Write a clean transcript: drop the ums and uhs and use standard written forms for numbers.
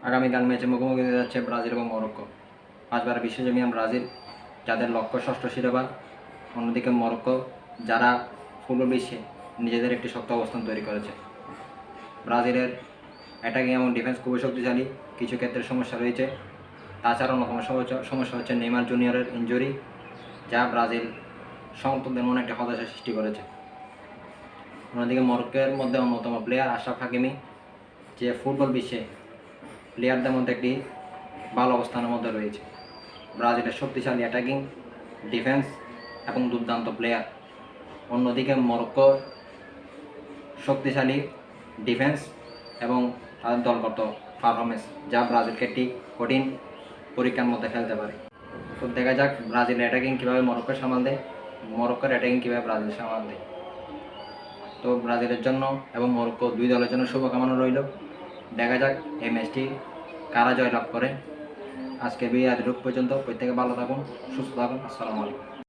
আগামীকাল ম্যাচে মুখোমুখি হতে যাচ্ছে ব্রাজিল এবং মরক্কো। 5 বার বিশ্ব চ্যাম্পিয়ন ব্রাজিল, যাদের লক্ষ্য ষষ্ঠ শিরোপা। অন্যদিকে মরক্কো, যারা ফুটবল বিশ্বে নিজেদের একটি শক্ত অবস্থান তৈরি করেছে। ব্রাজিলের অ্যাটাকিং এবং ডিফেন্স খুবই শক্তিশালী, কিছু ক্ষেত্রে সমস্যা রয়েছে। তাছাড়া অন্যতম সমস্যা হচ্ছে নেইমার জুনিয়রের ইনজুরি, যা ব্রাজিল সমর্থকদের মনে একটা হতাশা সৃষ্টি করেছে। অন্যদিকে মরক্কোর মধ্যে অন্যতম প্লেয়ার আশরাফ হাকিমি, যে ফুটবল বিশ্বে প্লেয়ারদের মধ্যে একটি ভালো অবস্থানের মধ্যে রয়েছে। ব্রাজিলের শক্তিশালী অ্যাটাকিং, ডিফেন্স এবং দুর্দান্ত প্লেয়ার। অন্যদিকে মরক্কো শক্তিশালী ডিফেন্স এবং তাদের দলগত পারফরমেন্স, যা ব্রাজিলকে একটি কঠিন পরীক্ষার মধ্যে ফেলতে পারে। তো দেখা যাক ব্রাজিল অ্যাটাকিং কীভাবে মরক্কো সামাল দেয়, মরক্কোর অ্যাটাকিং কীভাবে ব্রাজিল সামাল দেয়। তো ব্রাজিলের জন্য এবং মরক্কো দুই দলের জন্য শুভকামনা রইল। দেখা যাক এই ম্যাচটি কারা জয়লাভ করে। আজকে বিদায় পর্যন্ত প্রত্যেকে ভালো থাকুন, সুস্থ থাকুন। আসসালামু আলাইকুম।